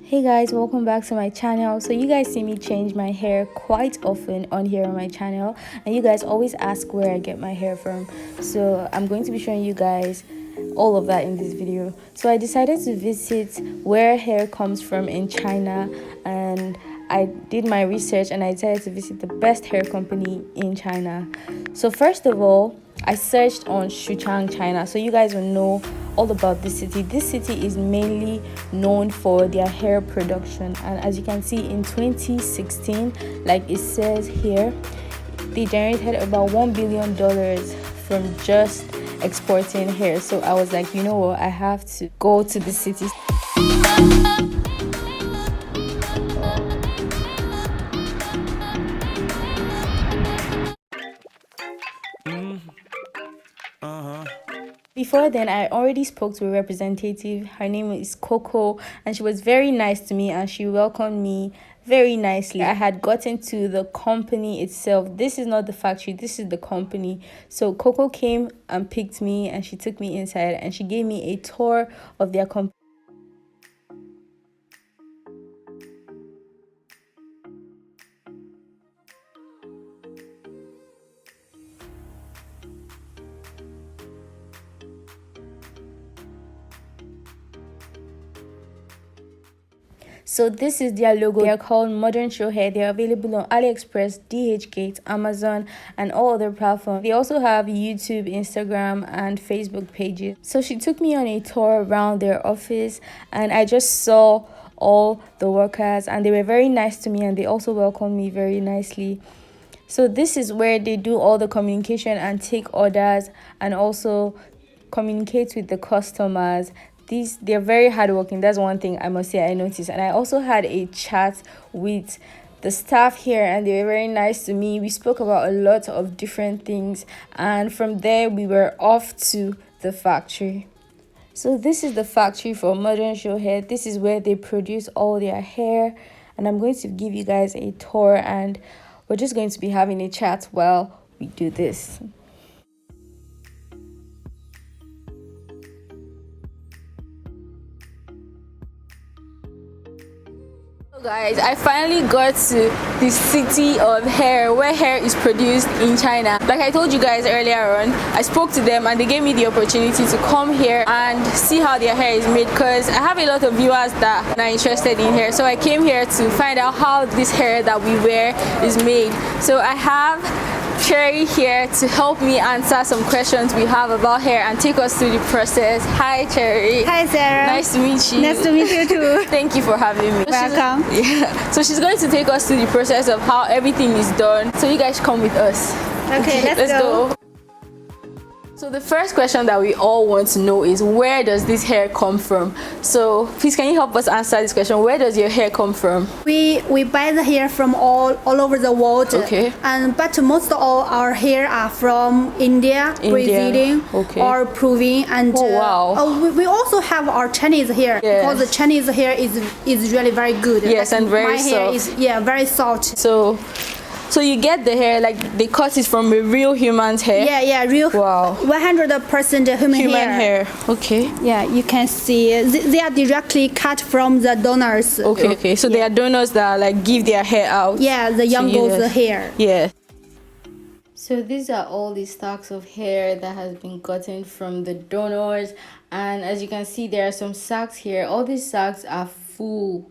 Hey guys, welcome back to my channel. So you guys see me change my hair quite often on here on my channel, and you guys always ask where I get my hair from. So I'm going to be showing you guys all of that in this video. So I decided to visit where hair comes from in China, and I did my research and I decided to visit the best hair company in China. So first of all, I searched on Xuchang, China, so you guys will know all about this city. This city is mainly known for their hair production, and as you can see in 2016, like it says here, they generated about $1 billion from just exporting hair. So I was like, you know what, I have to go to the city. Before then, I already spoke to a representative. Her name is Coco, and she was very nice to me and she welcomed me very nicely. I had gotten to the company itself. This is not the factory, this is the company. So Coco came and picked me and she took me inside and she gave me a tour of their company. So this is their logo. They are called Modern Show Hair. They are available on AliExpress, DHgate, Amazon, and all other platforms. They also have YouTube, Instagram, and Facebook pages. So she took me on a tour around their office, and I just saw all the workers, and they were very nice to me, and they also welcomed me very nicely. So this is where they do all the communication and take orders, and also communicate with the customers. They're very hardworking. That's one thing I must say I noticed. And I also had a chat with the staff here, and they were very nice to me. We spoke about a lot of different things, and from there we were off to the factory. So this is the factory for Modern Show Hair. This is where they produce all their hair, and I'm going to give you guys a tour, and we're just going to be having a chat while we do this. Guys, I finally got to the city of hair, where hair is produced in China. Like I told you guys earlier on, I spoke to them and they gave me the opportunity to come here and see how their hair is made, because I have a lot of viewers that are interested in hair. So I came here to find out how this hair that we wear is made. So I have Cherry here to help me answer some questions we have about hair and take us through the process. Hi Cherry. Hi Sarah. Nice to meet you. Nice to meet you too. Thank you for having me. Welcome. So she's going to take us through the process of how everything is done. So you guys come with us. Okay, let's go. So the first question that we all want to know is, where does this hair come from? So please, can you help us answer this question? Where does your hair come from? We buy the hair from all over the world. Okay. But most of all our hair are from India. Brazilian, okay, or Peruvian, and wow. We also have our Chinese hair, because the Chinese hair is really very good. Yes, like, and very my soft. Hair is very soft. So you get the hair, like they cut it from a real human's hair? Yeah, real. Wow. 100% human hair. Okay. Yeah, you can see they are directly cut from the donors. Okay. So they are donors that like give their hair out. Yeah, the young girls' hair. Yeah. So these are all the stocks of hair that has been gotten from the donors, and as you can see, there are some sacks here. All these sacks are full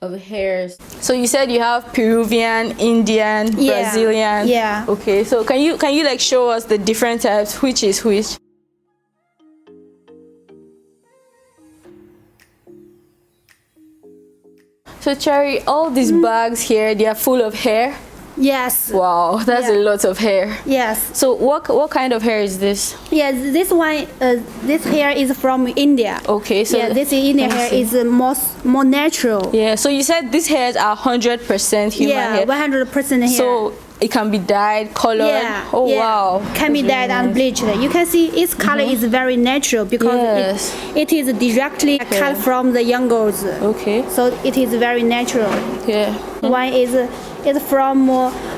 of hairs. So you said you have Peruvian, Indian, Brazilian. Yeah. Okay. So can you like show us the different types? Which is which? So Cherry, all these bags here, they are full of hair. Yes. Wow, that's a lot of hair. Yes. So what kind of hair is this? Yes, this one, this hair is from India. Okay, so this Indian hair is more natural. Yeah. So you said these hairs are 100% human hair. 100% hair. So it can be dyed, colored. Wow. Can be dyed and bleached. You can see its color is very natural, because it is directly cut from the young girls. Okay. So it is very natural. Yeah. One is from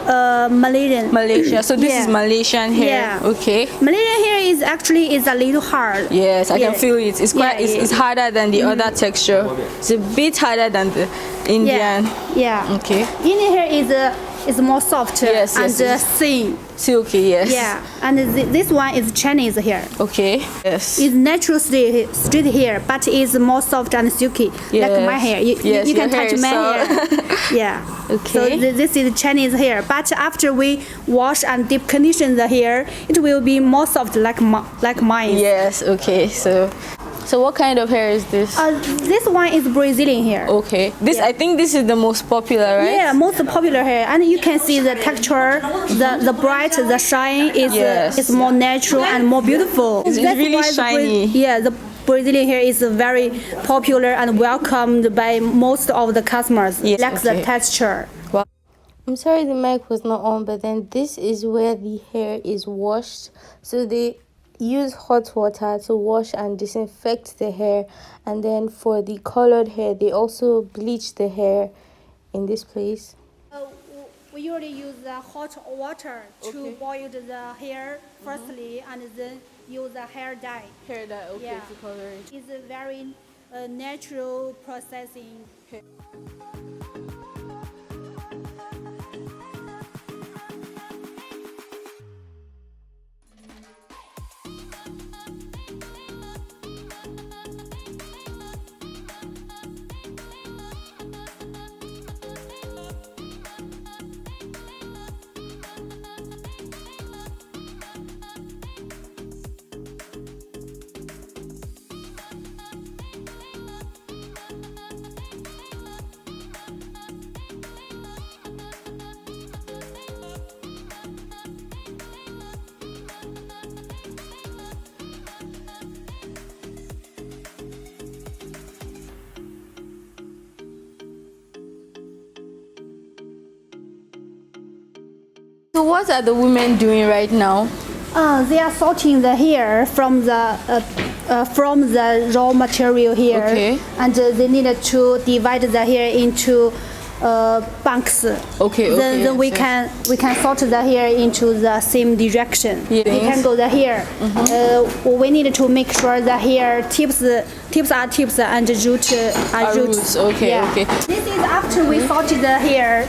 Malaysian. Malaysia. So this Yeah. is Malaysian hair. Yeah. Okay. Malaysian hair is actually a little hard. Yes, I can Yeah. feel it. It's quite. Yeah, It's harder than the other texture. It's a bit harder than the Indian. Yeah. Okay. Indian hair is more soft Yes, and yes, yes. thin. Silky. Yes. Yeah, and this one is Chinese hair. Okay. Yes. It's natural straight hair, but it's more soft and silky, like my hair. You Yes, can your touch hair is my so- hair. Yeah. Okay. So this is Chinese hair, but after we wash and deep condition the hair, it will be more soft like mine. Yes. Okay. So what kind of hair is this? This one is Brazilian hair. Okay. This I think this is the most popular, right? Yeah, most popular hair, and you can see the texture, the bright, the shine Yes. is more natural and more beautiful. It's That's really why shiny. the Brazilian hair is very popular and welcomed by most of the customers. Yes, Like the okay. texture. I'm sorry the mic was not on, but then this is where the hair is washed. So they use hot water to wash and disinfect the hair, and then for the colored hair they also bleach the hair in this place. We usually use hot water to boil the hair firstly, and then use the hair dye. Hair dye. Okay. Yeah. To color it. It's a very natural processing. So what are the women doing right now? They are sorting the hair from the raw material here, Okay. and they needed to divide the hair into bunks. Okay, okay, Then we yes, can sort the hair into the same direction. Yes. We can go the hair. We need to make sure the hair tips are tips and roots are roots. Okay, Yeah. okay. This is after we sorted the hair.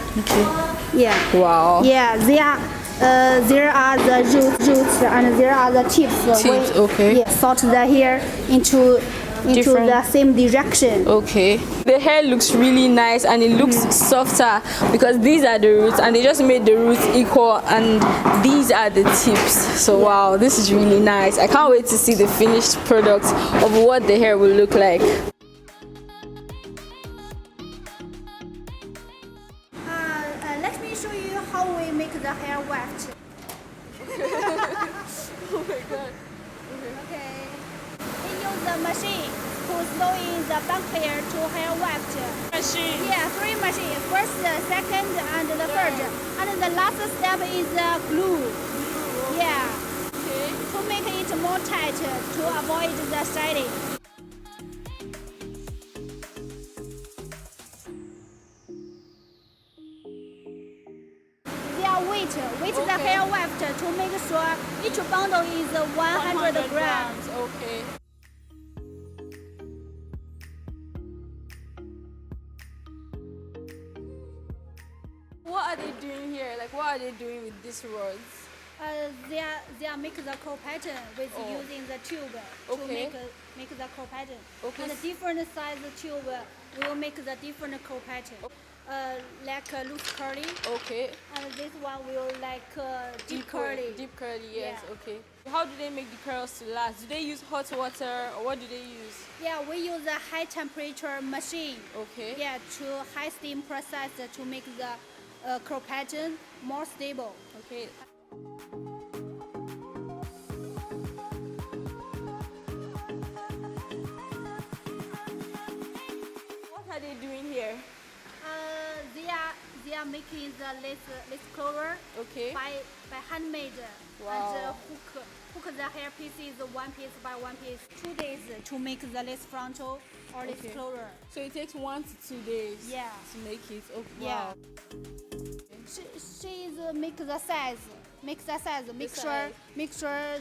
Yeah. Wow. Yeah, there are the roots and there are the tips. Tips, okay. Yeah, sort the hair into Different. the same direction. Okay. The hair looks really nice and it looks softer because these are the roots and they just made the roots equal and these are the tips. So wow, this is really nice. I can't wait to see the finished product of what the hair will look like. Let me show you how we make the hair weft. Oh my god. Okay. We use the machine to sew in the back hair to hair weft. Machine. Yeah, 3 machines. First, the second, and the third. And the last step is glue. Yeah. Okay. To make it more tight to avoid the shedding. Weight the hair weft to make sure each bundle is 100 grams. Okay. What are they doing here? Like what are they doing with these rods? They are make the curl pattern with using the tube to Okay. make the curl pattern. Okay. And different size tube will make the different curl pattern. Like loose curly, Okay. and this one will like deep curly. Deep curly, yes, Yeah. okay. How do they make the curls to last? Do they use hot water or what do they use? Yeah, we use a high temperature machine. Okay. Yeah, to high steam process to make the curl pattern more stable. Okay. What are they doing here? They are making the lace clover Okay. by handmade. Wow. And hook the hair pieces one piece by one piece. 2 days to make the lace frontal or lace Okay. clover. So it takes 1 to 2 days Yeah. to make it. Oh, Yeah. wow. she is make the size. Make sure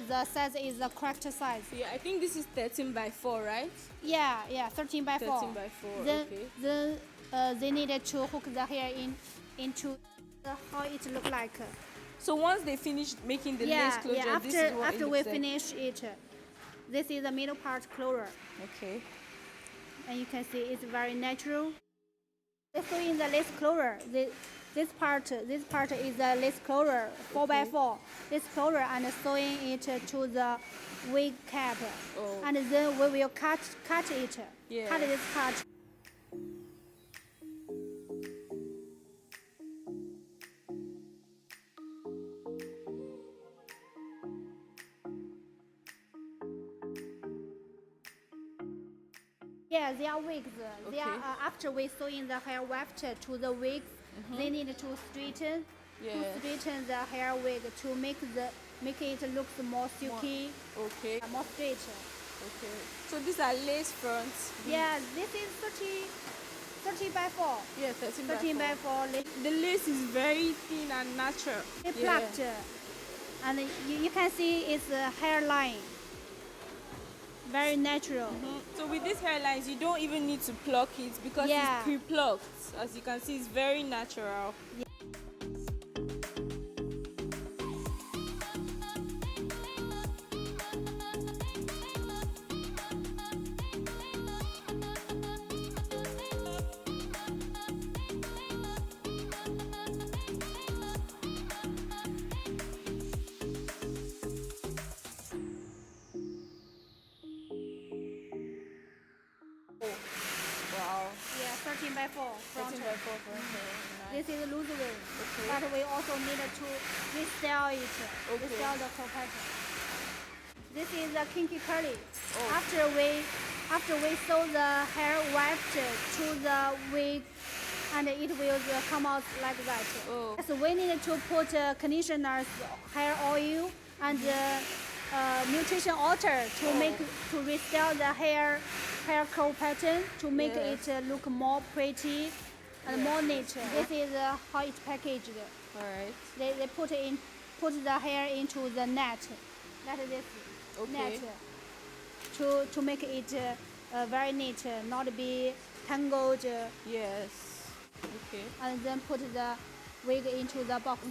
the size is the correct size. Yeah, I think this is 13 by 4, right? Yeah, 13 by 4. 13 by 4, Then, okay. Then they needed to hook the hair into how it look like. So once they finish making the lace closure, this is what after it we looks like. finish it, this is the middle part closure. Okay. And you can see it's very natural. So in the lace closure, this part is the lace closure 4 by 4. This closure and sewing it to the wig cap, and then we will cut it. Yeah. Cut this part. Yeah, they are wigs. They are after we sew in the hair weft to the wigs, they need to straighten the hair wig to make it look more silky, more straight. Okay. So these are lace fronts. Yeah, this is 30 by 4. Yeah, 13 by 4. The lace is very thin and natural. It's plucked, and you can see its hairline. Very natural. So with these hairlines, you don't even need to pluck it because it's pre-plucked. As you can see, it's very natural. Yeah. Wow. Yeah, 13 by 4 front. 13 by 4 front. Nice. This is loose wig, but we also need to restyle it. Restyle the curl pattern. This is the kinky curly. After we sew the hair weft to the wig, and it will come out like that. So we need to put conditioners, hair oil, and nutrition water to restyle the hair curl pattern to make it look more pretty and more neat. This is how it's packaged. All right. They put the hair into the net, like this net, to make it very neat, not be tangled. Yes. Okay. And then put the wig into the box.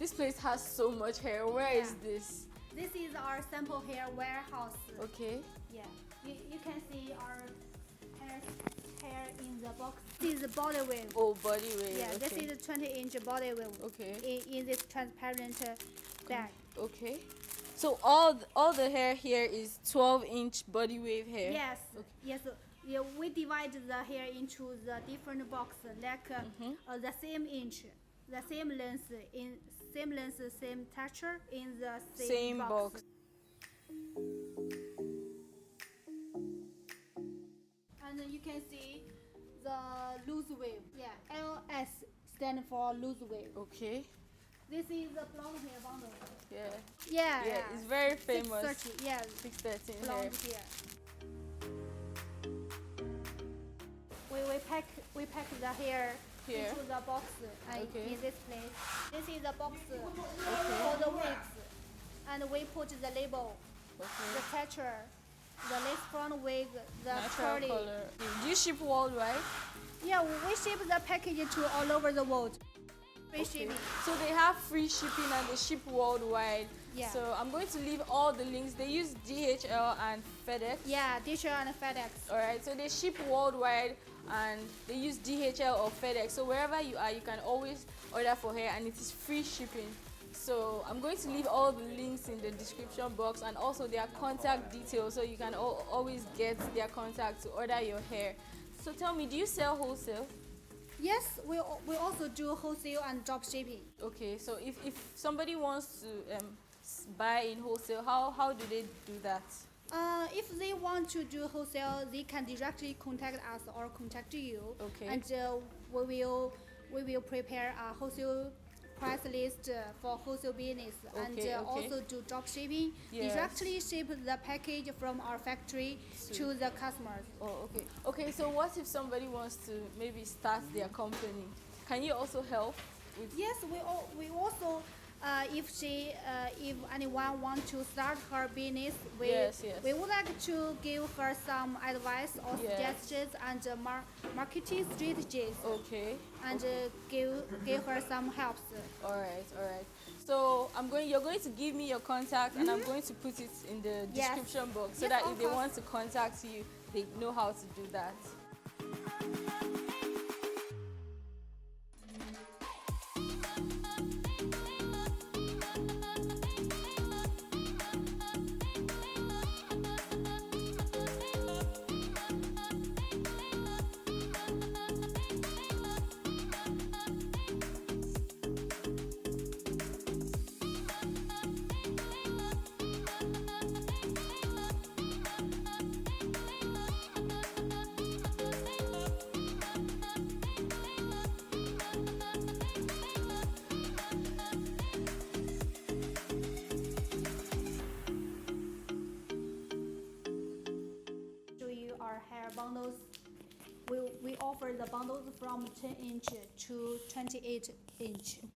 This place has so much hair. Where is this? This is our sample hair warehouse. Okay. Yeah, you can see our hair in the box. This is the body wig. Oh, body wig. Yeah, this is a 20-inch body wig. Okay. In this transparent bag. Okay. So all the hair here is 12-inch body wave hair. Yes. Okay. Yes. Yeah, we divide the hair into the different box, like the same inch, the same length, same texture in the same box. And you can see the loose wave. Yeah, LS stand for loose wave. Okay. This is the blonde hair bundle. Yeah. Yeah. It's very famous. 630. Yeah. 613 Blonde hair. hair. We pack the hair Here. into the box in this place. This is the box for the wigs, and we put the label, the texture, the lace front wig, the Natural curly. color. Do you ship worldwide? Yeah, we ship the package to all over the world. Free shipping. So they have free shipping and they ship worldwide. Yeah. So I'm going to leave all the links. They use DHL and FedEx. Yeah, DHL and FedEx. All right. So they ship worldwide and they use DHL or FedEx. So wherever you are, you can always order for hair and it is free shipping. So I'm going to leave all the links in the description box and also their contact details so you can always get their contact to order your hair. So tell me, do you sell wholesale? Yes, we also do wholesale and drop shipping. Okay, so if somebody wants to buy in wholesale, how do they do that? If they want to do wholesale, they can directly contact us or contact you. Okay. And we will prepare a wholesale price list for wholesale business and Okay, okay. also do drop shipping. Yes. Directly ship the package from our factory to the customers. Oh, okay. Okay, so what if somebody wants to maybe start their company? Can you also help with? Yes, we also if anyone want to start her business, Yes, yes. we would like to give her some advice or Yes. suggestions and marketing strategies Okay. and Okay. give her some helps. All right, all right. So you're going to give me your contact, and I'm going to put it in the Yes. description box so Yes, that of if they course. want to contact you, they know how to do that. Show you our hair bundles. We offer the bundles from 10 inch to 28 inch.